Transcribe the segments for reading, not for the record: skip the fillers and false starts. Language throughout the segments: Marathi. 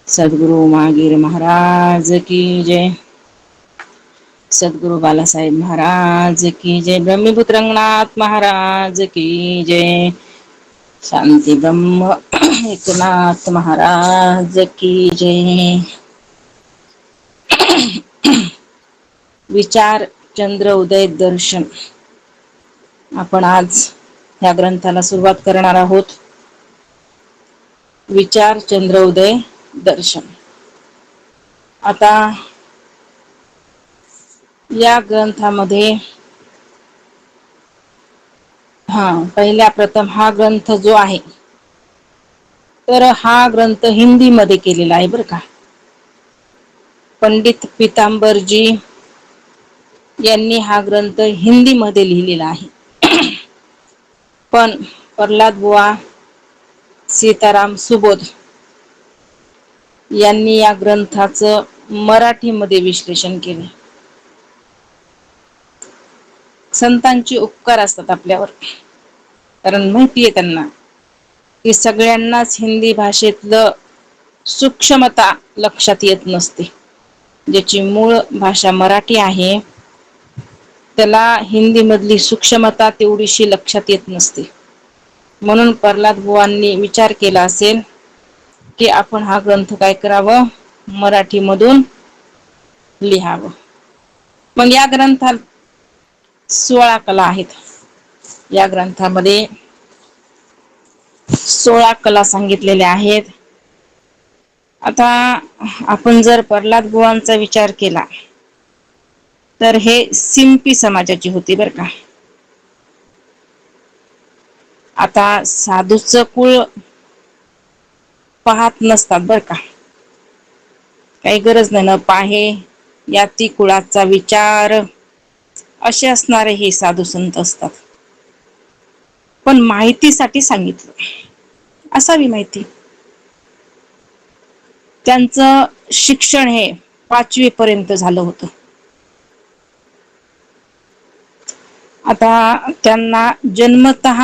सद्गुरु महावीर महाराज की जय. सद्गुरु बालासाहेब महाराज की जय. ब्रह्मपुत्र रंगनाथ महाराज की जय. शांती ब्रह्म एकनाथ महाराज की जय. विचार चंद्र उदय दर्शन. आपण आज या ग्रंथाला सुरुवात करणार आहोत. विचार चंद्रोदय दर्शन. आता या ग्रंथामध्ये पहिल्या प्रथम हा ग्रंथ जो आहे तर हा ग्रंथ हिंदी मध्ये केलेला आहे बरं का. पंडित पितांबरजी यांनी हा ग्रंथ हिंदी मध्ये लिहिलेला आहे. पण प्रल्हाद बुवा सीताराम सुबोध यांनी या ग्रंथाचं मराठीमध्ये विश्लेषण केले. संतांचे उपकार असतात आपल्यावर, कारण माहिती आहे त्यांना की सगळ्यांनाच हिंदी भाषेतलं सूक्ष्मता लक्षात येत नसते. ज्याची मूळ भाषा मराठी आहे त्याला हिंदी मधली सूक्ष्मता तेवढीशी लक्षात येत नसते. म्हणून प्रल्हाद बुवांनी विचार केला असेल की आपण हा ग्रंथ काय करावं, मराठीमधून लिहावं. मग या ग्रंथात 16 कला आहेत. या ग्रंथामध्ये 16 कला सांगितलेल्या आहेत. आता आपण जर प्रल्हाद बुवांचा विचार केला तर हे सिंपी समाजाची होती बरं का. आता साधूचं कुळ पाहत नसतात बरं का. काही गरज नाही ना पाहे याती कुळाचा विचार असे असणारे हे साधू संत असतात. पण माहितीसाठी सांगितलं, असावी माहिती. त्यांचं शिक्षण हे 5वी पर्यंत झालं होतं. आता त्यांना जन्मतः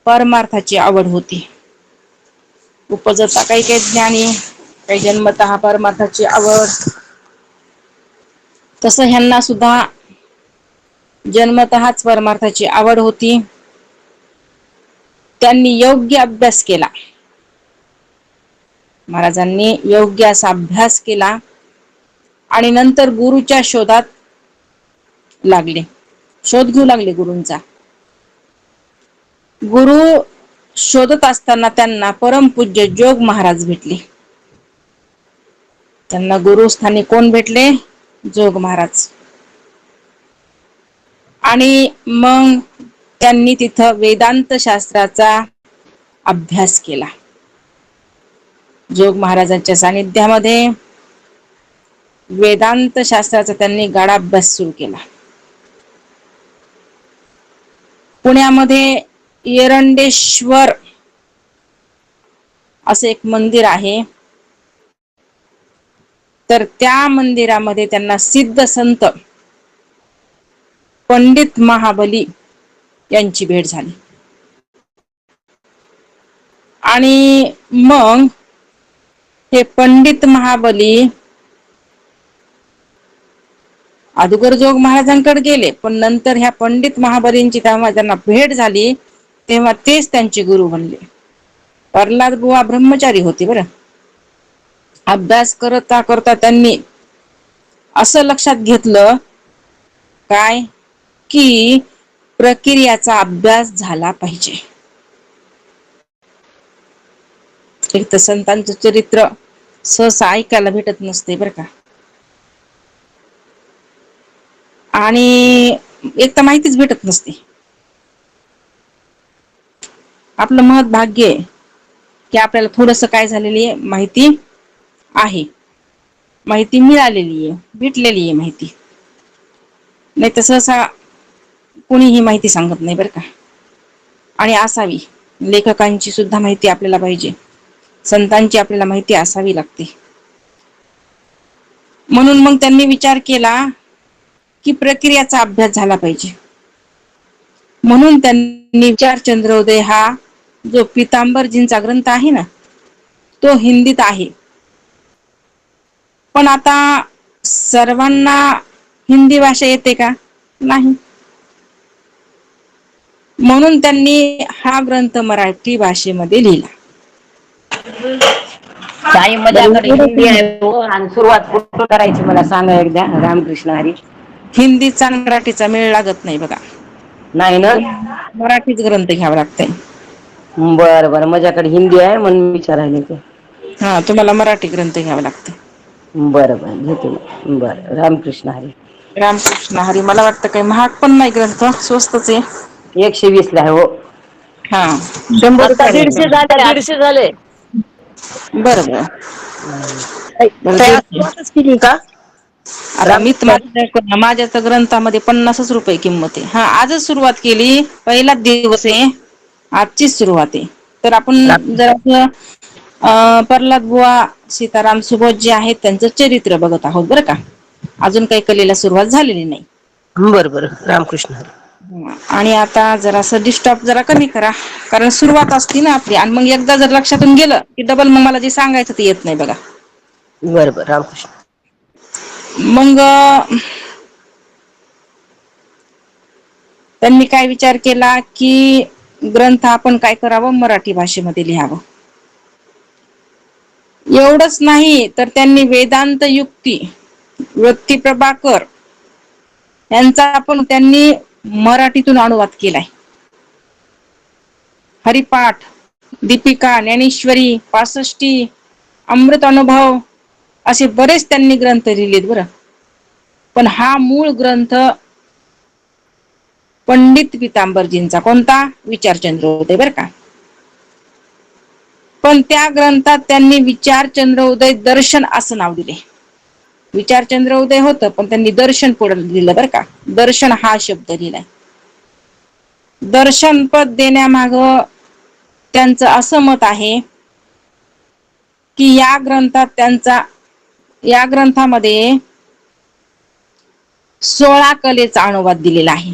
परमार्थाची आवड होती. उपजता काही काही ज्ञानी, काही जन्मतः परमार्थाची आवड. तसं ह्यांना सुद्धा जन्मतःच परमार्थाची आवड होती. त्यांनी योग्य अभ्यास केला. महाराजांनी योग्य असा अभ्यास केला आणि नंतर गुरुच्या शोधात लागले. शोध घेऊ लागले गुरूंचा. गुरु शोधत असताना त्यांना परमपूज्य जोग महाराज भेटले. त्यांना गुरुस्थानी कोण भेटले? जोग महाराज. आणि मग त्यांनी तिथं वेदांत शास्त्राचा अभ्यास केला. जोग महाराजांच्या सानिध्यामध्ये वेदांत शास्त्राचा त्यांनी गाढा अभ्यास सुरू केला. पुण्यामध्ये एरंडेश्वर असे एक मंदिर आहे. तर त्या मंदिरामध्ये त्यांना सिद्ध संत पंडित महाबली यांची भेट झाली. आणि मग हे पंडित महाबली अगोदर जोग महाराजांकडे गेले, पण नंतर ह्या पंडित महाबलींची तेव्हा त्यांना भेट झाली तेव्हा तेच त्यांचे गुरु बनले. प्रल्हाद बुवा ब्रह्मचारी होते बरं. अभ्यास करता करता त्यांनी असं लक्षात घेतलं काय की प्रक्रियाचा अभ्यास झाला पाहिजे. एक तर संतांचं चरित्र सहसा ऐकायला भेटत नसते बरं का. आणि एक तर माहितीच भेटत नसते. आपलं महत भाग्य आहे की आपल्याला थोडस काय झालेली आहे माहिती आहे, माहिती मिळालेली आहे, भेटलेली आहे माहिती. नाही तर सहसा कोणीही माहिती सांगत नाही बरं का. आणि असावी, लेखकांची सुद्धा माहिती आपल्याला पाहिजे, संतांची आपल्याला माहिती असावी लागते. म्हणून मग त्यांनी विचार केला की प्रक्रियाचा अभ्यास झाला पाहिजे. म्हणून त्यांनी विचार चंद्रोदय हा जो पितांबरजींचा ग्रंथ आहे ना तो हिंदीत आहे. पण आता सर्वांना हिंदी भाषा येते का? नाही. म्हणून त्यांनी हा ग्रंथ मराठी भाषेमध्ये लिहिला. ताई बरं माझ्याकडे हिंदी एवढंच आहे हो, आणि सुरुवात कुठून करायची मला सांगा एकदा. रामकृष्ण हरी. हिंदीचा आणि मराठीचा मेळ लागत नाही बघा. नाही ना. मराठीच ग्रंथ घ्यावा लागतंय. बरं बरं, माझ्याकडे हिंदी आहे म्हणून विचारायले ते. हा, तुम्हाला मराठी ग्रंथ घ्यावा लागतं. बरं बरं, घेते मी. बरं, रामकृष्ण हरी. रामकृष्ण हरी. मला वाटतं काही महाग पण नाही ग्रंथ, स्वस्तच आहे. 120 ला आहे हो. हा, 100 आता रुपयाला 150 आहे. झाले, 150 झाले. बरं बरं. बरं ताई आज दीडशे. सुरुवातच केली का? आता मी रामकृष्ण हरी. माझ्या तर ग्रंथामध्ये 50च रुपये किंमत आहे. हा, आजच सुरुवात केली, पहिलाच दिवस आहे. आजचीच सुरुवात आहे. तर आपण जर असं प्रल्हाद बुवा सीताराम सुबोध जे आहेत त्यांचं चरित्र बघत आहोत बरं का. अजून काही कलेला सुरुवात झालेली नाही. बरं बरं, रामकृष्ण हरी. आणि आता जरासं डिस्टर्ब जरा कमी करा. कारण सुरुवात असती ना आपली, आणि मग एकदा जर लक्षातून गेलं की डबल मग मला जे सांगायचं ते येत नाही बघा. बरं बरं, रामकृष्ण. मग त्यांनी काय विचार केला की ग्रंथ आपण काय करावं, मराठी भाषेमध्ये लिहावं. एवढंच नाही तर त्यांनी वेदांत युक्ती, वृत्ती प्रभाकर यांचा पण त्यांनी मराठीतून अनुवाद केलाय. हरिपाठ, दीपिका, ज्ञानेश्वरी, पासष्टी, अमृत अनुभव असे बरेच त्यांनी ग्रंथ लिहिलेत बरं. पण हा मूळ ग्रंथ पंडित पितांबरजींचा कोणता? विचारचंद्र बरं का. पण त्या ग्रंथात त्यांनी विचारचंद्र उदय दर्शन असं नाव दिले. विचारचंद्र उदय होतं, पण त्यांनी दर्शन पुढे लिहिलं बरं का. दर्शन हा शब्द लिहिलाय. दर्शनपद देण्यामागं त्यांचं असं मत आहे की या ग्रंथामध्ये 16 कलेचा अनुवाद दिलेला आहे.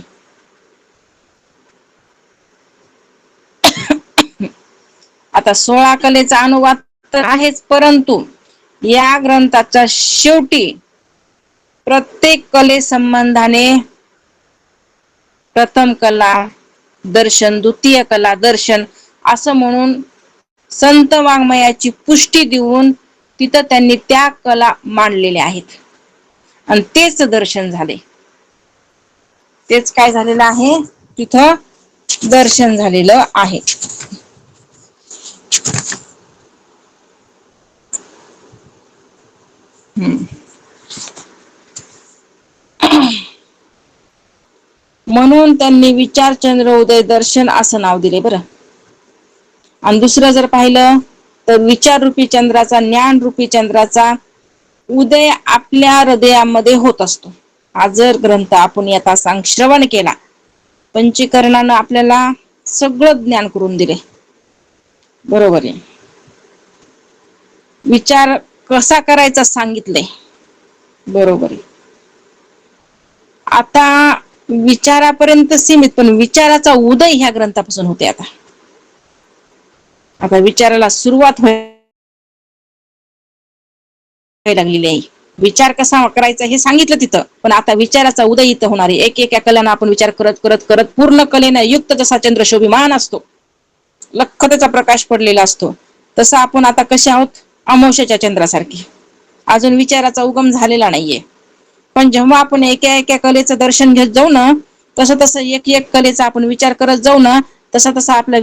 आता 16 कलेचा अनुवाद तर आहेच, परंतु या ग्रंथाच्या शेवटी प्रत्येक कले संबंधाने प्रथम कला दर्शन, द्वितीय कला दर्शन असं म्हणून संत वाङ्मयाची पुष्टी देऊन तिथं त्यांनी त्या कला मांडलेल्या आहेत. आणि तेच दर्शन झाले. तेच काय झालेलं आहे, तिथं दर्शन झालेलं आहे. हम्म. म्हणून त्यांनी विचारचंद्र उदय दर्शन असं नाव दिले बरं. आणि दुसरं जर पाहिलं तर विचार रूपी चंद्राचा, ज्ञान रूपी चंद्राचा उदय आपल्या हृदयामध्ये होत असतो. हा जर ग्रंथ आपण यथा सांग श्रवण केला, पंचीकरणानं आपल्याला सगळं ज्ञान करून दिले. बरोबर आहे. विचार कसा करायचा सांगितलंय. बरोबर आहे. आता विचारापर्यंत सीमित, पण विचाराचा उदय ह्या ग्रंथापासून होते. आता विचाराला सुरुवात लागलेली आहे. विचार कसा करायचा हे सांगितलं तिथं, पण आता विचाराचा उदय इथं होणार आहे. एक कलेनं आपण विचार करत करत करत पूर्ण कलेनं युक्त जसा चंद्र शोभिमान असतो, लख्ख त्याचा प्रकाश पडलेला असतो, तसं आपण आता कसे आहोत, अमावस्येच्या चंद्रासारखे. अजून विचाराचा उगम झालेला नाहीये. पण जेव्हा आपण एका एका कलेचं दर्शन घेत जाऊ ना, तसं तसं एक एक कलेचा आपण विचार करत जाऊ ना, तसा तसा आपल्या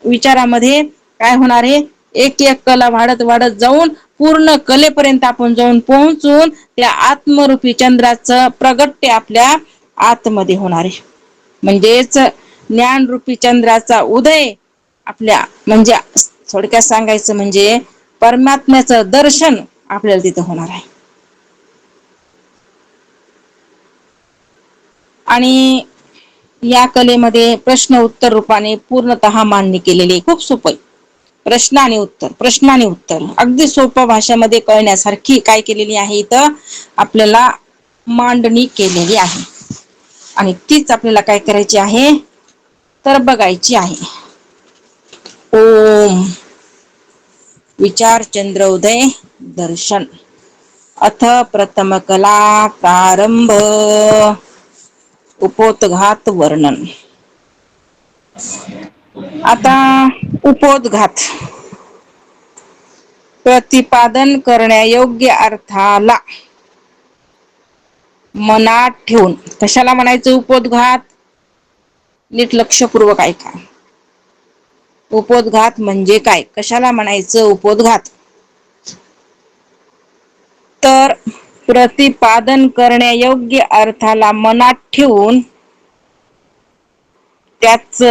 विचारामध्ये काय होणार आहे, एक एक कला वाढत वाढत जाऊन पूर्ण कलेपर्यंत आपण जाऊन पोहोचून त्या आत्मरूपी चंद्राचं प्रगट्य आपल्या आतमध्ये होणार आहे. म्हणजेच ज्ञानरूपी चंद्राचा उदय आपल्या, म्हणजे थोडक्यात सांगायचं म्हणजे परमात्म्याचं दर्शन आपल्याला तिथं होणार आहे. आणि या कलेमध्ये प्रश्न उत्तर रूपाने पूर्णतः मांडणी केलेली, खूप सोपं आहे. प्रश्न आणि उत्तर, प्रश्न आणि उत्तर अगदी सोप्या भाषेमध्ये कळण्यासारखी काय केलेली आहे, इथं आपल्याला मांडणी केलेली आहे. आणि तीच आपल्याला काय करायची आहे, तर बघायची आहे. ओम विचार चंद्रोदय दर्शन अथ प्रथम कला प्रारंभ उपोद्घात वर्णन. आता उपोद्घात प्रतिपादन करण्यायोग्य अर्थाला मनात ठेवून. कशाला म्हणायचं उपोद्घात? नीट लक्षपूर्वक ऐका. उपोद्घात म्हणजे काय? कशाला म्हणायचं उपोद्घात? तर प्रतिपादन करण्यायोग्य अर्थाला मनात ठेवून त्याच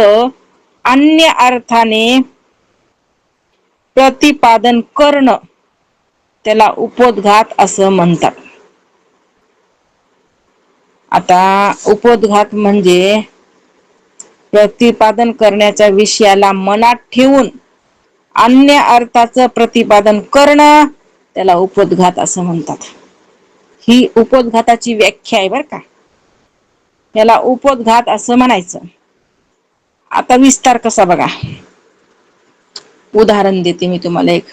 अन्य अर्थाने प्रतिपादन करणं त्याला उपोद्घात असं म्हणतात. आता उपोद्घात म्हणजे प्रतिपादन करण्याच्या विषयाला मनात ठेवून अन्य अर्थाचं प्रतिपादन करणं त्याला उपोद्घात असं म्हणतात. ही उपोद्घाताची व्याख्या आहे बर का. याला उपोद्घात असं म्हणायचं. आता विस्तार कसा बघा. उदाहरण देते मी तुम्हाला एक.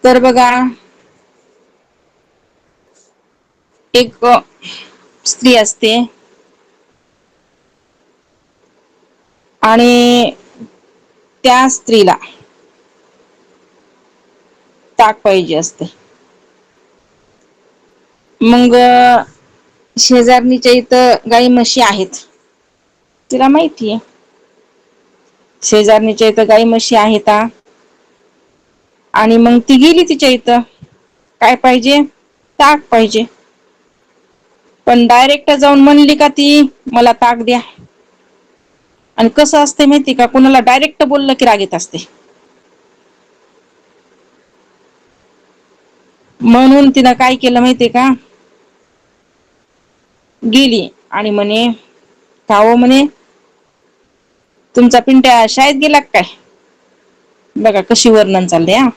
तर बघा एक स्त्री असते आणि त्या स्त्रीला ताक पाहिजे असते. मग शेजारणीच्या इथं गाई म्हशी आहेत. तिला माहितीय शेजारणीच्या इथं गाई म्हशी आहेता. आणि मग ती गेली तिच्या इथं. काय पाहिजे? ताक पाहिजे. पण डायरेक्ट जाऊन म्हणली का ती मला ताक द्या. आणि कसं असते माहिती का? कुणाला डायरेक्ट बोललं की राग येत असते. म्हणून तिनं काय केलं माहितीये का? गेली आणि म्हणे का हो म्हणे तुमचा पिंट्या शाळेत गेला काय? बघा कशी वर्णन चालले हा.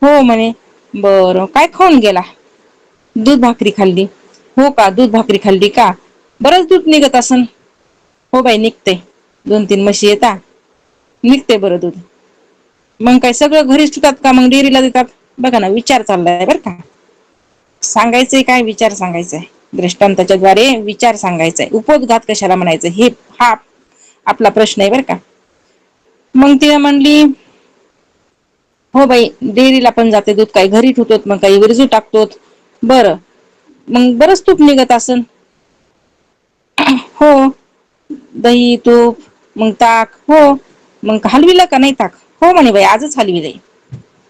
हो म्हणे. बरं काय खाऊन गेला? दूध भाकरी खाल्ली. हो का दूध भाकरी खाल्ली का? बरंच दूध निघत असन. हो बाई निघते. 2-3 म्हशी येता निघते बरं दूध. मग काय सगळं घरीच ठेवतात का मग डेअरीला देतात? बघा ना विचार चाललाय बरं का. सांगायचंय काय? विचार सांगायचाय. दृष्टांताच्या द्वारे विचार सांगायचाय. उपोद्घात कशाला म्हणायचं हे हा आपला प्रश्न आहे बर का. मग ती म्हणली हो बाई डेअरीला पण जाते दूध काही घरी ठेवतो मग काही विरजू टाकतो. बरं मग बरंच तूप निघत असन. हो दही तूप मग ताक हो मग हलविला का नाही ताक? हो म्हणे बाई आजच हलविलय.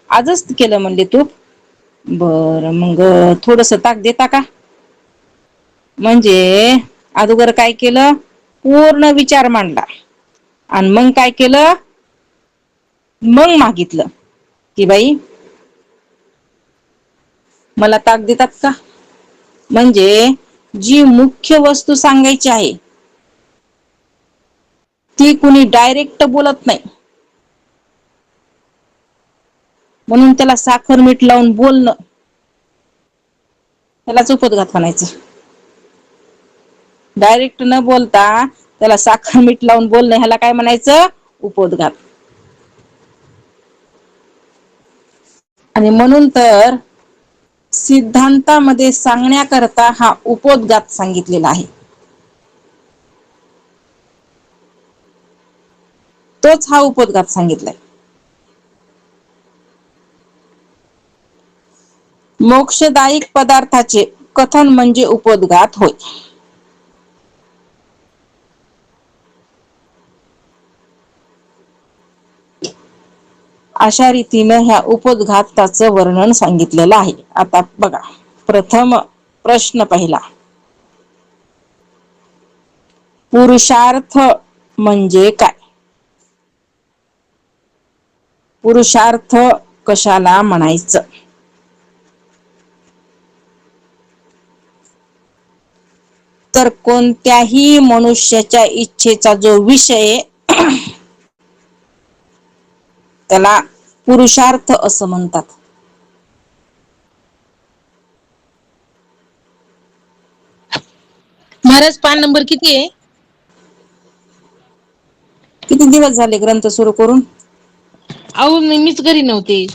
आजच केलं म्हणले तूप. बरं मग थोडस ताक देता का? म्हणजे अगोदर काय केलं? पूर्ण विचार मांडला. आणि मग काय केलं? मग मागितलं की बाई मला ताक देतात का? म्हणजे जी मुख्य वस्तू सांगायची आहे ती कुणी डायरेक्ट बोलत नाही. म्हणून त्याला साखर मीठ लावून बोलणं त्यालाच उपोद्घात म्हणायचं. डायरेक्ट न बोलता त्याला साखर मीठ लावून बोलणं ह्याला काय म्हणायचं? उपोद्घात. आणि म्हणून तर सिद्धांतामध्ये सांगण्याकरता हा उपोद्घात सांगितलेला आहे. तोच हा उपोद्घात सांगितलाय. मोक्षदायिक पदार्थाचे कथन म्हणजे उपोद्घात होय. अशा रीतीनं ह्या उपोद्घाताचं वर्णन सांगितलेलं आहे. आता बघा प्रथम प्रश्न पहिला. पुरुषार्थ म्हणजे काय? पुरुषार्थ कशाला म्हणायचं? तर कोणत्याही मनुष्याच्या इच्छेचा जो विषय त्याला पुरुषार्थ असं म्हणतात. महाराज पान नंबर किती आहे? किती दिवस झाले ग्रंथ सुरू करून? अहो मीच घरी नव्हते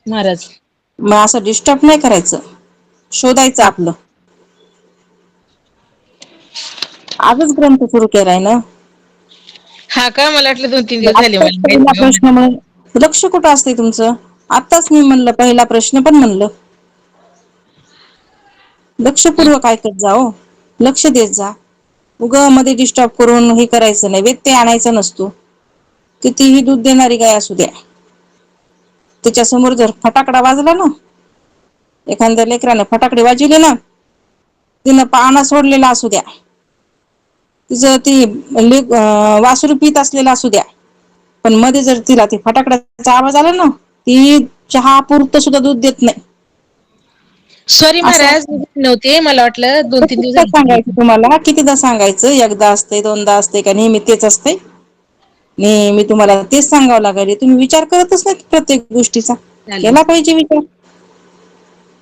महाराज. मग असं डिस्टर्ब नाही करायचं, शोधायचं आपलं. आजच ग्रंथ सुरू केलाय ना. हा का, मला वाटलं 2-3 दिवस झाले आत्ताच मला पहिला माहिती प्रश्न मग लक्ष कुठं असते तुमचं? आत्ताच मी म्हणलं पहिला प्रश्न पण म्हणलं. लक्षपूर्वक ऐकत जा ओ, लक्ष देत जा. उग मध्ये डिस्टर्ब करून हे करायचं नाही, व्यत्यय आणायचा नसतो. कितीही दूध देणारी गाय असू द्या. त्याच्या समोर जर फटाकडा वाजला ना, एखाद्या लेकराने फटाकडे वाजवले ना, तिनं पाळणा सोडलेला असू द्या. तिचं ती वासरू पीत असलेला असू द्या. पण मध्ये जर तिला ते फटाकड्याचा आवाज आला ना, ती चहा पुरतं सुद्धा दूध देत नाही. सॉरी असं महाराज मी घरी नव्हते, मला वाटलं 2-3 दिवस कितीदा झाले. सांगायचं तुम्हाला, कितीदा सांगायचं? एकदा असते, दोनदा असते का नेहमी तेच असते? नेहमी तुम्हाला तेच सांगावं लागायलय, तुम्ही विचार करतच नाही प्रत्येक गोष्टीचा. चालेल. केला पाहिजे विचार.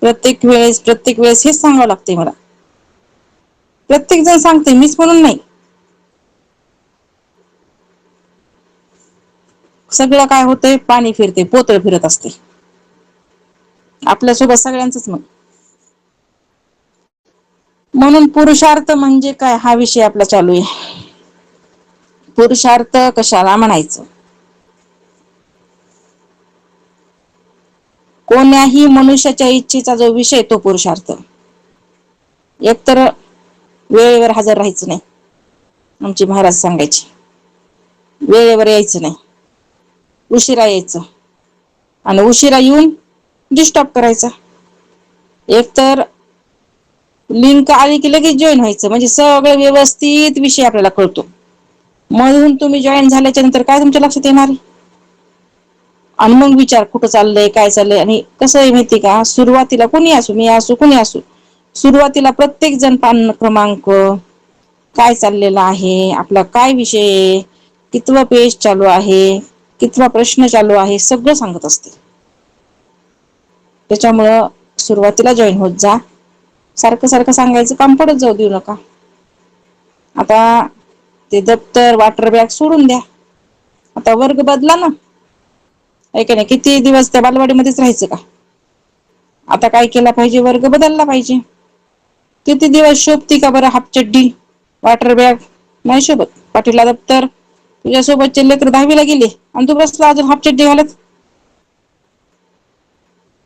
प्रत्येक वेळेस हेच सांगावं लागतंय मला. प्रत्येक जण सांगतंय, मीच म्हणून नाही. सगळं काय होतंय, पाणी फिरते पोतळ फिरत असते. आपल्यासोबत सगळ्यांचच मग. म्हणून पुरुषार्थ म्हणजे काय, हा विषय आपला चालू आहे. पुरुषार्थ कशाला म्हणायचं? कोण्याही मनुष्याच्या इच्छेचा जो विषय तो पुरुषार्थ. एकतर वेळेवर हजर राहायचं नाही. आमचे महाराज सांगायचे. वेळेवर यायचं नाही, उशिरा यायचं. आणि उशिरा येऊन डिस्टर्ब करायचा. एकतर लिंक आली की लगेच जॉईन व्हायचं, म्हणजे सगळं व्यवस्थित विषय आपल्याला कळतो. मधून तुम्ही जॉईन झाल्याच्या नंतर काय तुमच्या लक्षात येणार आहे? आणि मग विचार कुठं चाललंय, काय चाललंय? आणि कसं आहे माहिती का, सुरुवातीला कुणी असू, मी असू कुणी असू, सुरुवातीला प्रत्येक जण पान क्रमांक, काय चाललेलं आहे, आपला काय विषय, कितवं पेज चालू आहे, कितवा प्रश्न चालू आहे, सगळं सांगत असते. त्याच्यामुळं सुरुवातीला जॉईन होत जा. सारखं सारखं सांगायचं काम पडत जाऊ देऊ नका. आता ते दप्तर, वॉटर बॅग सोडून द्या. आता वर्ग बदला ना. आहे का नाही? किती दिवस त्या बालवाडीमध्येच राहायचं का? आता काय केला पाहिजे? वर्ग बदलला पाहिजे. किती दिवस शोभती का बरं हाफ चड्डी, वॉटर बॅग? नाही शोभत. पाठीला दप्तर, तुझ्यासोबतचे लेकर 10वीला गेले आणि तू बसला अजून हाफ चड्डी घालत.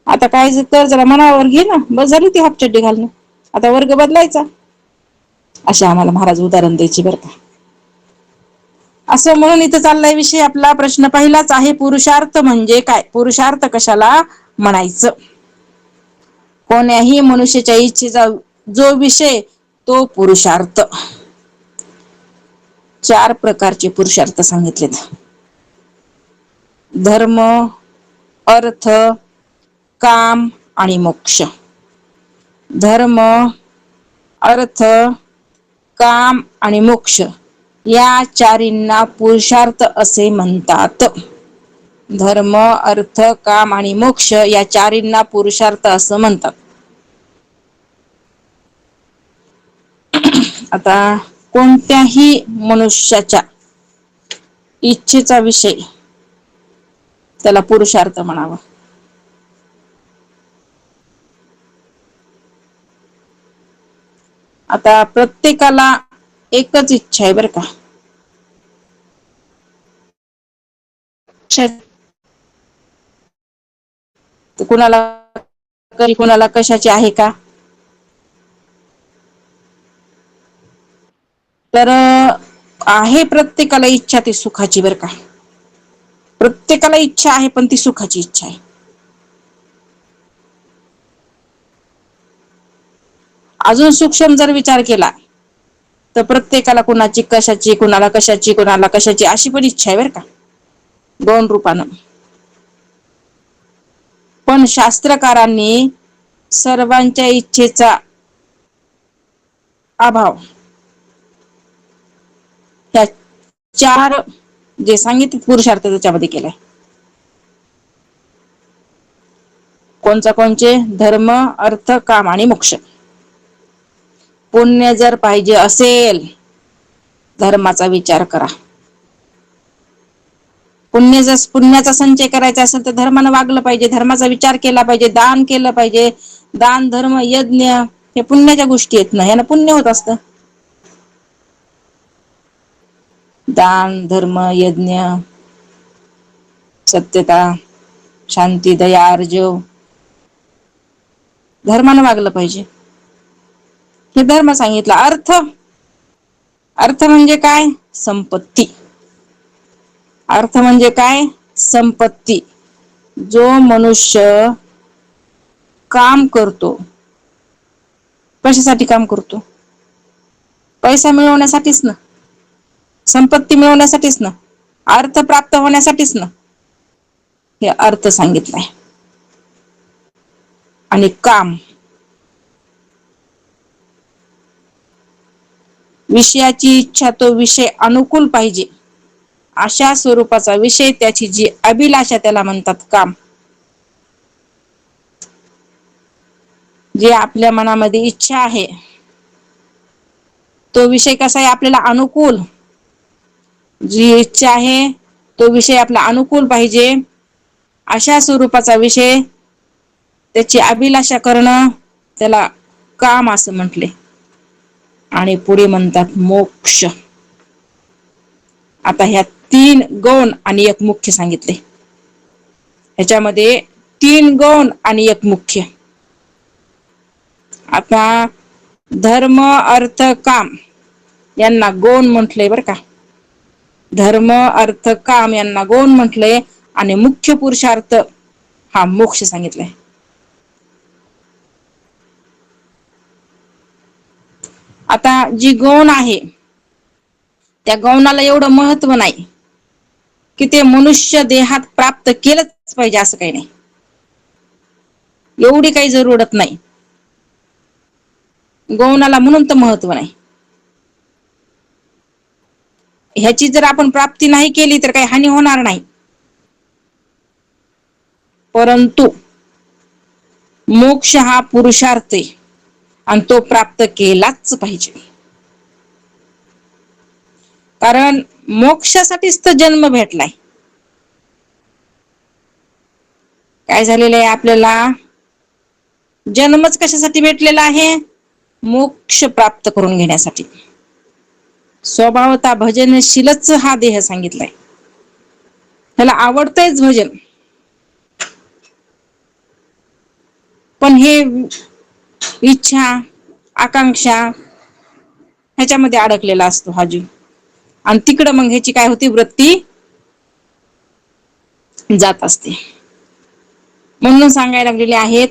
आता काय कर, जरा मनावर घे ना, बस झाली ती हाफ चड्डी घालणं. आता वर्ग बदलायचा. असे आम्हाला महाराज उदाहरण द्यायचे बरं का. असं म्हणून इथं चाललाय विषय आपला. प्रश्न पहिलाच आहे, पुरुषार्थ म्हणजे काय? पुरुषार्थ कशाला म्हणायचं? कोण्याही मनुष्याच्या इच्छेचा जो विषय तो पुरुषार्थ. 4 प्रकारचे पुरुषार्थ सांगितलेत. धर्म, अर्थ, काम आणि मोक्ष. धर्म, अर्थ, काम आणि मोक्ष या 4ंना पुरुषार्थ असे म्हणतात. धर्म, अर्थ, काम आणि मोक्ष या 4ंना पुरुषार्थ असं म्हणतात. आता कोणत्याही मनुष्याच्या इच्छेचा विषय त्याला पुरुषार्थ म्हणावा. आता प्रत्येकाला एकच इच्छा आहे बरं का. कुणाला कशाची आहे का? तर आहे प्रत्येकाला इच्छा ती सुखाची बरं का. प्रत्येकाला इच्छा आहे, पण ती सुखाची इच्छा आहे. अजून सूक्ष्म जर विचार केला तर प्रत्येकाला कुणाची कशाची, कुणाला कशाची, कुणाला कशाची अशी पण इच्छा आहे बरं का, 2 रूपानं. पण शास्त्रकारांनी सर्वांच्या इच्छेचा अभाव त्या 4 जे सांगितले पुरुषार्थ त्याच्यामध्ये केलाय. कोणचे? धर्म, अर्थ, काम आणि मोक्ष. पुण्य जर पाहिजे असेल, धर्माचा विचार करा. पुण्याचा संचय करायचा असेल तर धर्मानं वागलं पाहिजे, धर्माचा विचार केला पाहिजे, दान केलं पाहिजे. दान धर्म यज्ञ हे पुण्याच्या गोष्टी आहेत ना, यानं पुण्य होत असतं. दान धर्म यज्ञ सत्यता शांती दया अर्जव धर्मानं वागलं पाहिजे, हे धर्म सांगितलं. अर्थ म्हणजे काय? संपत्ती. अर्थ म्हणजे काय? संपत्ती. जो मनुष्य काम करतो, कशासाठी काम करतो? पैसा मिळवण्यासाठीच ना, संपत्ती मिळवण्यासाठीच ना, अर्थ प्राप्त होण्यासाठीच ना, हे अर्थ सांगितलाय. आणि काम विषयाची इच्छा, तो विषय अनुकूल पाहिजे अशा स्वरूपाचा विषय, त्याची जी अभिलाषा त्याला म्हणतात काम. जे आपल्या मनामध्ये इच्छा आहे तो विषय कसा आहे? आपल्याला अनुकूल. जी इच्छा आहे तो विषय आपला अनुकूल पाहिजे अशा स्वरूपाचा विषय, त्याची अभिलाषा करणं, त्याला काम असं म्हटले. आणि पुढे म्हणतात मोक्ष. आता ह्या 3 गौण आणि 1 मुख्य सांगितले. ह्याच्यामध्ये 3 गौण आणि 1 मुख्य. आता धर्म अर्थ काम यांना गौण म्हटलंय बरं का. धर्म अर्थ काम यांना गौण म्हटलंय आणि मुख्य पुरुषार्थ हा मोक्ष सांगितलाय. आता जी गौण आहे त्या गौणाला एवढं महत्व नाही की ते मनुष्य देहात प्राप्त केलंच पाहिजे असं काही नाही, एवढी काही जरूरत नाही गौणाला, म्हणून तर महत्व नाही. ह्याची जर आपण प्राप्ती नाही केली तर काही हानी होणार नाही, परंतु मोक्ष हा पुरुषार्थ आहे आणि तो प्राप्त केलाच पाहिजे. कारण मोक्षासाठीच तर जन्म भेटलाय. काय झालेलं आहे आपल्याला? जन्मच कशासाठी भेटलेला आहे? मोक्ष प्राप्त करून घेण्यासाठी. स्वभावता भजनशीलच हा देह सांगितलाय. त्याला आवडतंयच भजन, पण हे इच्छा आकांक्षा ह्याच्यामध्ये अडकलेला असतो हा जीव. आणि तिकडं मग ह्याची काय होती? वृत्ती जात असते. म्हणून सांगायला लागलेले आहेत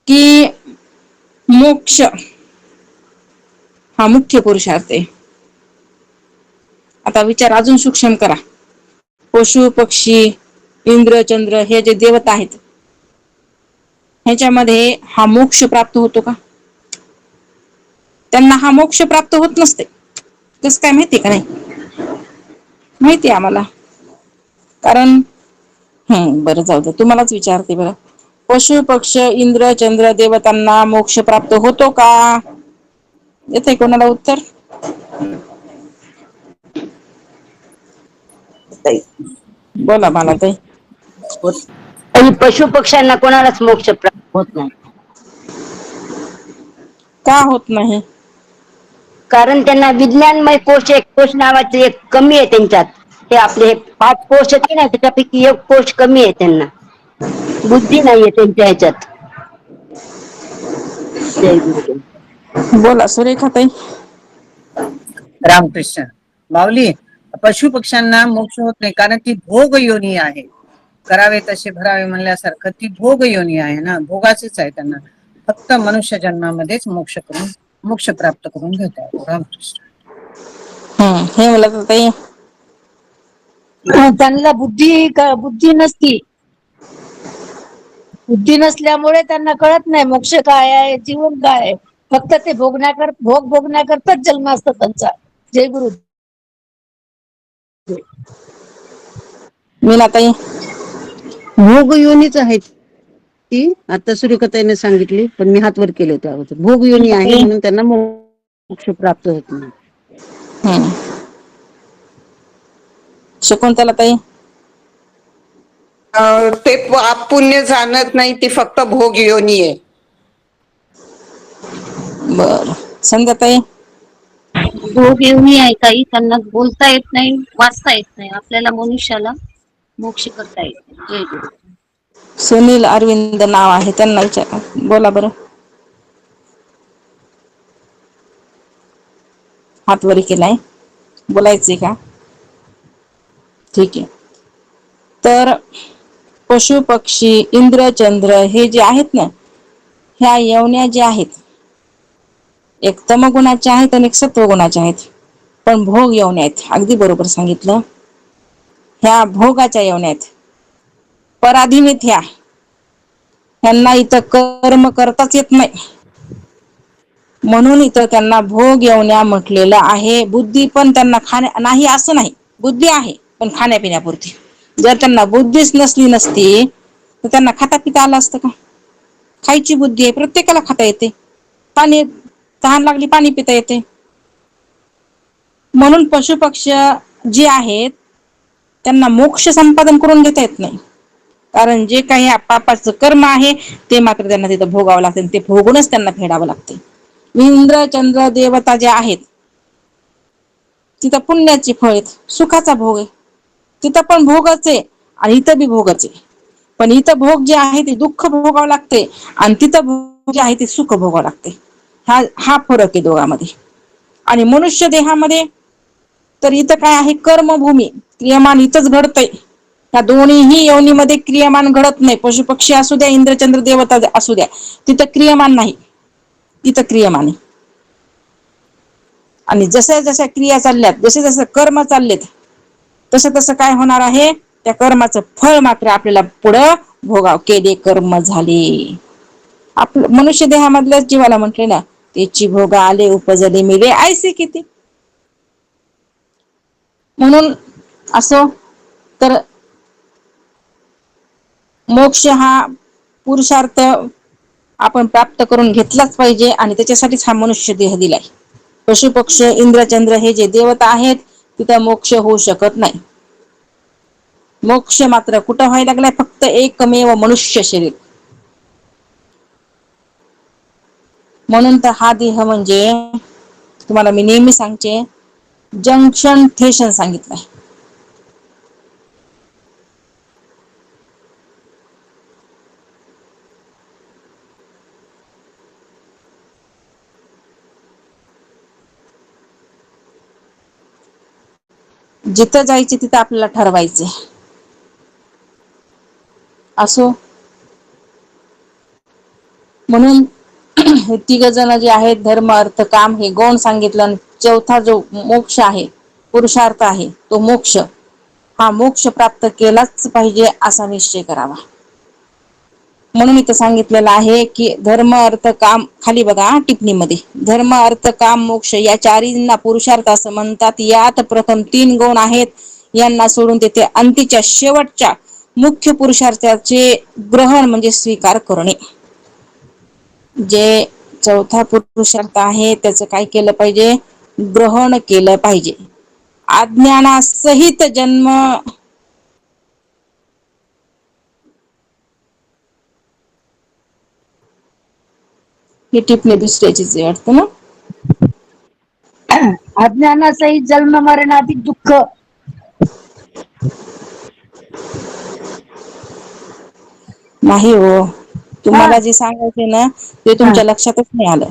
की मोक्ष हा मुख्य पुरुषार्थ आहे. आता विचार अजून सूक्ष्म करा. पशु पक्षी इंद्र चंद्र हे जे देवता आहेत ह्याच्यामध्ये हा मोक्ष प्राप्त होतो का? त्यांना हा मोक्ष प्राप्त होत नसते. कसं काय माहिती का? नाही माहिती आम्हाला. कारण बरं जाऊ दे, तुम्हालाच विचारते बरं. पशु पक्ष इंद्र चंद्र देवतांना मोक्ष प्राप्त होतो का? येतंय कोणाला उत्तर? बोला मला ताई. आणि पशु पक्ष्यांना कोणालाच मोक्ष प्राप्त होत नाही. का होत नाही? कारण त्यांना विज्ञानमय कोश नावाचे एक कमी आहे त्यांच्यात. ते आपले 5 कोश आहेत की नाही, त्याच्यापैकी 1 कोश कमी आहे त्यांना. बुद्धी नाहीये त्यांच्या ह्याच्यात. जय गुरुदेव. बोला सुरेखा ताई. रामकृष्ण. माऊली, पशु पक्ष्यांना मोक्ष होत नाही कारण ती भोग योनी आहे. करावे तसे भरावे म्हणल्यासारखं ती भोग योनी आहे ना, भोगाचीच आहे त्यांना. फक्त मनुष्य जन्मामध्येच मोक्ष प्राप्त करून घेता येतो. रामकृष्ण. हे म्हणलं ताई, त्यांना बुद्धी नसती. बुद्धी नसल्यामुळे त्यांना कळत नाही मोक्ष काय आहे, जीवन काय आहे. फक्त ते भोग भोगण्याकरताच जन्म असतो त्यांचा. जय गुरु. मीनाताई. भोग योनीच आहे ती. आता सुरेखाताईने सांगितली, पण मी हात वर केले होते अगोदर. भोग योनी आहे म्हणून त्यांना मोक्ष प्राप्त होत नाही. शकुंतला ताई. ते पाप पुण्य जाणत नाही, ती फक्त भोग योनी आहे. बर. संध्याताई. भोग एवढी आहे काही त्यांना बोलता येत नाही, वाचता येत नाही. आपल्याला मनुष्याला मोक्ष करता येत नाही. जय गुरु. सुनील अरविंद नाव आहे, त्यांना विचारा. बोला बरं. हात वर केलाय. बोलायचंय का? ठीक आहे. तर पशु पक्षी इंद्र चंद्र हे जे आहेत ना, ह्या योन्या ज्या आहेत, एक तमगुणाच्या आहेत आणि एक सत्वगुणाच्या आहेत. पण भोग योन्या आहेत. अगदी बरोबर सांगितलं. ह्या भोगाच्या योन्या आहेत. पराधीन आहेत ह्या. ह्यांना इथं कर्म करताच येत नाही, म्हणून इथं त्यांना भोग योन्या म्हटलेलं आहे. बुद्धी पण त्यांना नाही असं नाही, बुद्धी आहे पण खाण्यापिण्यापुरती. जर त्यांना बुद्धीच नसती तर त्यांना खाता पिता आलं असतं का? खायची बुद्धी आहे, प्रत्येकाला खाता येते. पाणी तहान लागली पाणी पिता येते. म्हणून पशु पक्षी जे आहेत त्यांना मोक्ष संपादन करून घेता येत नाही. कारण जे काही पापाचं कर्म आहे ते मात्र त्यांना तिथं भोगावं लागते, ते भोगूनच त्यांना फेडावं लागते. इंद्र चंद्र देवता जे आहेत तिथं पुण्याची फळ आहेत, सुखाचा भोग आहे. तिथं पण भोगच आहे आणि इथं बी भोगच आहे. पण इथं भोग जे आहे ते दुःख भोगावं लागते आणि तिथं भोग जे आहे ते सुख भोगावं लागते. हा फरक आहे दोघांमध्ये. आणि मनुष्य देहामध्ये तर इथं काय आहे, कर्मभूमी, क्रियामान इथंच घडतंय. या दोन्हीही योनीमध्ये क्रियामान घडत नाही. पशु पक्षी असू द्या, इंद्रचंद्र देवता असू द्या, तिथं क्रियामान नाही, तिथं क्रियामान आहे. आणि जशा जशा क्रिया चालल्यात, जसे जसे कर्म चाललेत, तसं तसं काय होणार आहे, त्या कर्माचं फळ मात्र आपल्याला पुढं भोगाव. केले कर्म झाले. आपलं मनुष्य देहामधल्याच जीवाला म्हटले ना, त्याची भोग आले उपजले मिले ऐसे किती. म्हणून असो तर मोक्ष हा पुरुषार्थ आपण प्राप्त करून घेतलाच पाहिजे आणि त्याच्यासाठीच हा मनुष्य देह दिलाय. पशु पक्ष इंद्रचंद्र हे जे देवता आहेत तिथं मोक्ष होऊ शकत नाही. मोक्ष मात्र कुठं व्हायला लागलाय, फक्त एकमेव मनुष्य शरीर. म्हणून तर हा देह म्हणजे तुम्हाला मी नेहमी सांगते, जंक्शन स्टेशन सांगितलंय. जिथं जायचे तिथं आपल्याला ठरवायचे. असो म्हणून हे तिघ जण जे आहेत, धर्म अर्थ काम हे गौण सांगितलं. आणि चौथा जो मोक्ष आहे, पुरुषार्थ आहे, तो मोक्ष हा मोक्ष प्राप्त केलाच पाहिजे असा निश्चय करावा. म्हणून इथं सांगितलेलं आहे की धर्म अर्थ काम, खाली बघा टिप्पणीमध्ये, धर्म अर्थ काम मोक्ष या चारींना पुरुषार्थ असं म्हणतात. यात प्रथम 3 गौण आहेत, यांना सोडून तेथे अंतीच्या शेवटच्या मुख्य पुरुषार्थाचे ग्रहण म्हणजे स्वीकार करणे. जे चौथा पुरुषार्थ आहे त्याचं काय केलं पाहिजे, ग्रहण केलं पाहिजे. अज्ञानासहित जन्म ही टिप्पणी दुसऱ्याचीच वाटतं ना. अज्ञानासहित जन्म मरणाधिक दुःख. नाही हो, हा तुम्हाला जे सांगायचे ना ते हा. तुमच्या लक्षातच नाही आलं.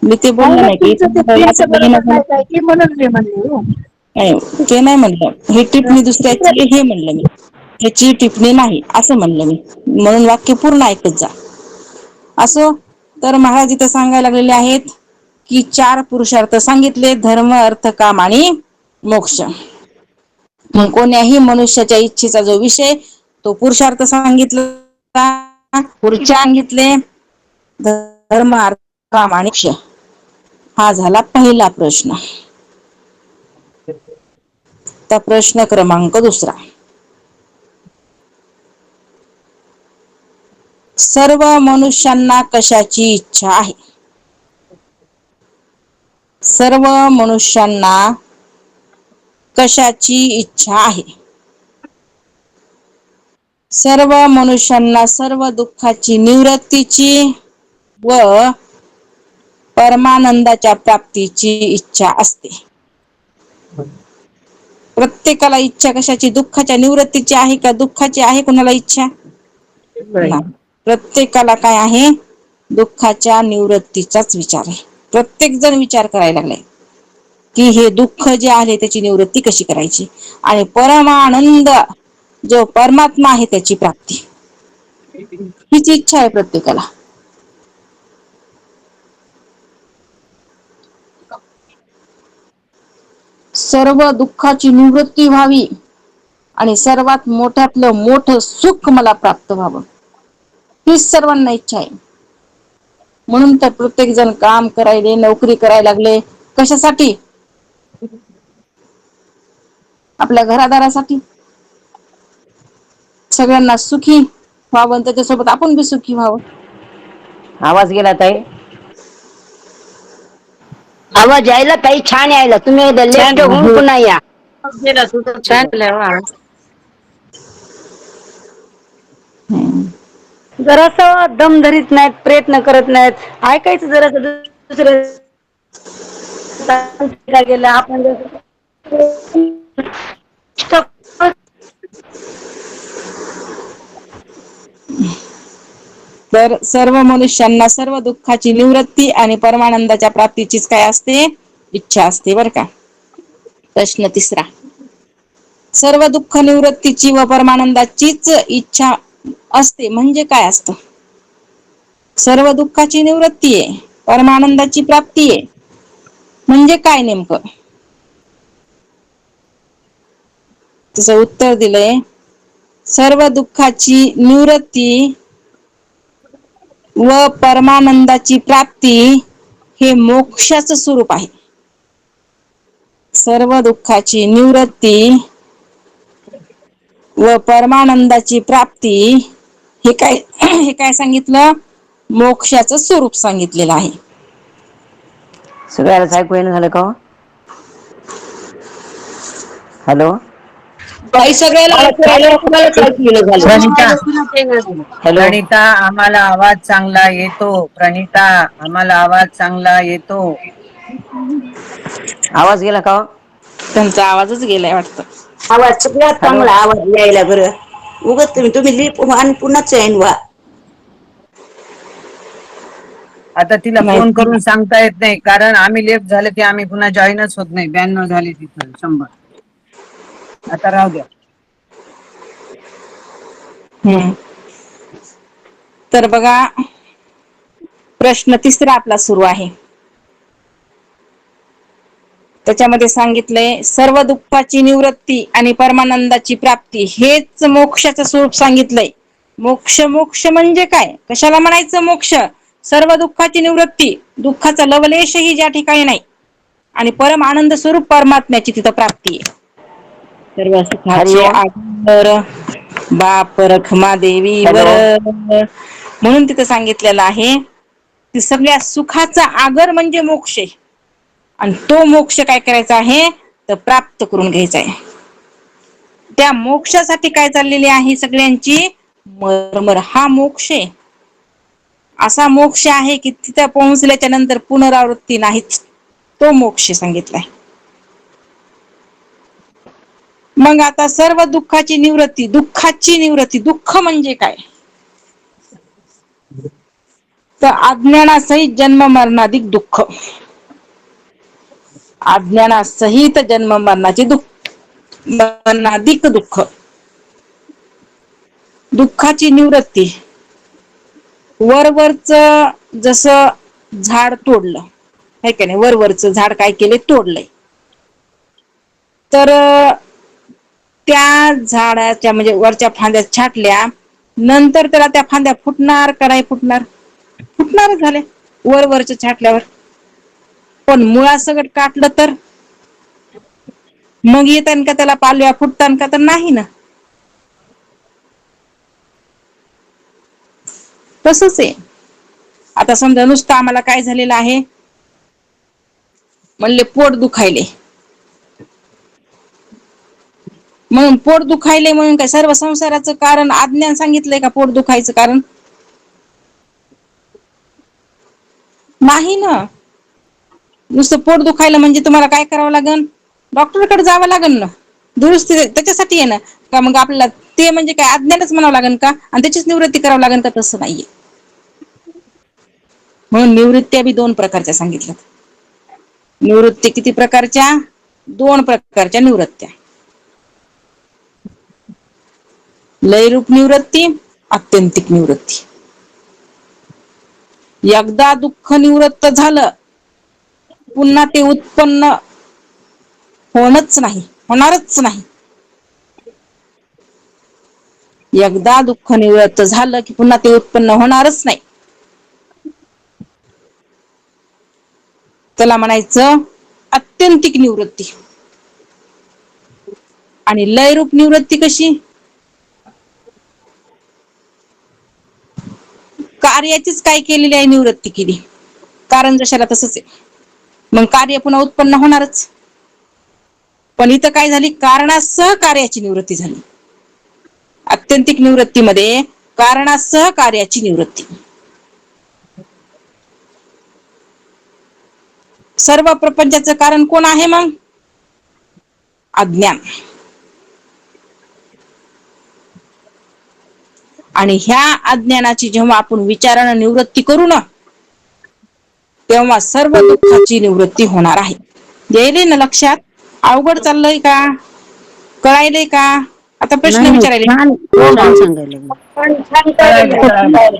मी ते नाही बोललो ना, नाही की तुमचं ते तुमचं बरोबर नाही काय की म्हणून मी म्हणले हो. नाही ते नाही म्हणलं, हे टिप्पणी दुसऱ्याची हे म्हणलं मी, त्याची टिप्पणी नाही असं म्हणलं मी. म्हणून वाक्य पूर्ण ऐकत जा. असो तर महाराज इथं सांगायला लागलेले आहेत की 4 पुरुषार्थ सांगितले, धर्म अर्थ काम आणि मोक्ष. मग कोण्याही मनुष्याच्या इच्छेचा जो विषय तो पुरुषार्थ सांगितला, पुढचे सांगितले धर्म अर्थ काम आणि मोक्ष. हा झाला पहिला प्रश्न. आता प्रश्न क्रमांक 2. सर्व मनुष्यांना कशाची इच्छा आहे? सर्व मनुष्यांना कशाची इच्छा आहे? सर्व मनुष्यांना सर्व दुःखाची निवृत्तीची व परमानंदाच्या प्राप्तीची इच्छा असते. प्रत्येकाला इच्छा कशाची? दुःखाच्या निवृत्तीची आहे का दुःखाची आहे कुणाला इच्छा? नाही. प्रत्येकाला काय आहे? दुःखाच्या निवृत्तीचाच विचार आहे. प्रत्येक जण विचार करायला लागलाय की हे दुःख जे आहे त्याची निवृत्ती कशी करायची आणि परमानंद जो परमात्मा आहे त्याची प्राप्ती, हीच इच्छा आहे प्रत्येकाला. सर्व दुःखाची निवृत्ती व्हावी आणि सर्वात मोठ्यातलं मोठं सुख मला प्राप्त व्हावं, हीच सर्वांना इच्छा आहे. म्हणून तर प्रत्येक जण काम करायले, नोकरी करायला लागले. कशासाठी? आपल्या घरादारासाठी. सगळ्यांना सुखी व्हावं आणि त्याच्यासोबत आपण बी सुखी व्हावं. आवाज गेला ताई. आवाज यायला ताई, छान यायला. तुम्ही एकदा लेफ्ट होऊन पुन्हा या. जरासं दम धरीत नाहीत, प्रयत्न करत नाहीत. ऐकायचं जरासं दुसरं गेलं आपण तर सर्व मनुष्यांना सर्व दुःखाची निवृत्ती आणि परमानंदाच्या प्राप्तीचीच काय असते? इच्छा असते बरं का. प्रश्न तिसरा. सर्व दुःख निवृत्तीची व परमानंदाचीच इच्छा असते म्हणजे काय असतं? सर्व दुःखाची निवृत्ती आहे, परमानंदाची प्राप्ती आहे म्हणजे काय नेमकं? तसं उत्तर दिलंय, सर्व दुःखाची निवृत्ती व परमानंदाची प्राप्ती हे मोक्षाचं स्वरूप आहे. सर्व दुःखाची निवृत्ती व परमानंदाची प्राप्ती हे काय सांगितलं? मोक्षाचं स्वरूप सांगितलेलं आहे. सगळ्यालाच ऐकू येणं झालं का? हॅलो. काही सगळ्याला प्रणिता, हॅलो. प्रणिता आम्हाला आवाज चांगला येतो. प्रणिता आम्हाला आवाज चांगला येतो. आवाज गेला का? त्यांचा आवाजच गेलाय वाटतं. आवाज सगळ्यात चांगला आवाज यायला बरं. उगत तुम्ही लिप आणि पुन्हाच जॉईन व्हा. आता तिला नाही. फोन करून सांगता येत नाही, कारण आम्ही लेफ्ट झाले की आम्ही पुन्हा जॉईनच होत नाही. 92 झाली तिथं 100. आता राहू द्या. तर बघा, प्रश्न तिसरा आपला सुरू आहे. त्याच्यामध्ये सांगितलंय सर्व दुःखाची निवृत्ती आणि परमानंदाची प्राप्ती हेच मोक्षाचं स्वरूप सांगितलंय. मोक्ष मोक्ष म्हणजे काय? कशाला म्हणायचं मोक्ष? सर्व दुःखाची निवृत्ती, दुःखाचा लवलेशही ज्या ठिकाणी नाही आणि परम आनंद स्वरूप परमात्म्याची तिथं प्राप्ती आहे. सर्व सुखाचे आधार बाप रखमा देवीवर, म्हणून तिथं सांगितलेलं आहे की सगळ्या सुखाचा आगर म्हणजे मोक्ष आहे आणि तो मोक्ष काय करायचा आहे? तर प्राप्त करून घ्यायचा आहे. त्या मोक्षासाठी काय चाललेली आहे सगळ्यांची मरमर, हा मोक्ष आहे. असा मोक्ष आहे की तिथं पोहोचल्याच्या नंतर पुनरावृत्ती नाहीच, तो मोक्ष सांगितलाय. मग आता सर्व दुःखाची निवृत्ती, दुःखाची निवृत्ती, दुःख म्हणजे काय? तर अज्ञानासहित जन्म मरणाधिक दुःख, अज्ञानासहित जन्म मरणाचे दुःख, मरणाधिक दुःख. दुःखाची निवृत्ती, वरवरच जसं झाड तोडलं आहे का नाही, वरवरचं झाड काय केले? तोडलंय. तर त्या झाडाच्या म्हणजे वरच्या फांद्या छाटल्या नंतर त्याला त्या फांद्या फुटणार का नाही फुटणार? फुटणारच झाले वरवरच छाटल्यावर. पण मुळासकट काटलं तर मग येतान का त्याला पालव्या फुटतान का? तर नाही ना. तसंच आहे. आता समजा नुसतं आम्हाला काय झालेलं आहे, म्हणले पोट दुखायले, म्हणून पोट दुखायले म्हणून काय सर्व संसाराचं कारण अज्ञान सांगितलंय का पोट दुखायचं कारण? नाही ना. नुसतं पोट दुखायला म्हणजे तुम्हाला काय करावं लागेल? डॉक्टरकडे जावं लागेल ना. दुरुस्ती त्याच्यासाठी आहे ना. का मग आपल्याला ते म्हणजे काय अज्ञानच म्हणावं लागेल का? आणि त्याचीच निवृत्ती करावं लागेल का? तसं नाहीये. म्हणून निवृत्त्या बी 2 प्रकारच्या सांगितल्यात. निवृत्ती किती प्रकारच्या? 2 प्रकारच्या निवृत्त्या. लयरूप निवृत्ती, आत्यंतिक निवृत्ती. एकदा दुःख निवृत्त झालं पुन्हा ते उत्पन्न होणच नाही, होणारच नाही. एकदा दुःख निवृत्त झालं की पुन्हा ते उत्पन्न होणारच नाही. त्याला म्हणायचं आत्यंतिक निवृत्ती. आणि लयरूप निवृत्ती कशी? कार्याचीच काय केलेली आहे? निवृत्ती केली. कारण जशाला तसंच आहे. मग कार्य पुन्हा उत्पन्न होणारच. पण इथं काय झाली? कारणासह कार्याची निवृत्ती झाली. आत्यंतिक निवृत्तीमध्ये कारणासह कार्याची निवृत्ती. सर्व प्रपंचाचं कारण कोण आहे मग? अज्ञान. आणि ह्या अज्ञानाची जेव्हा आपण विचारानं निवृत्ती करू ना, तेव्हा सर्व दुःखाची निवृत्ती होणार आहे. येईल ना लक्षात? अवघड चाललंय का? कळायलंय का? आता प्रश्न नाही, विचारायले. छान छान सांगायला लागले. छान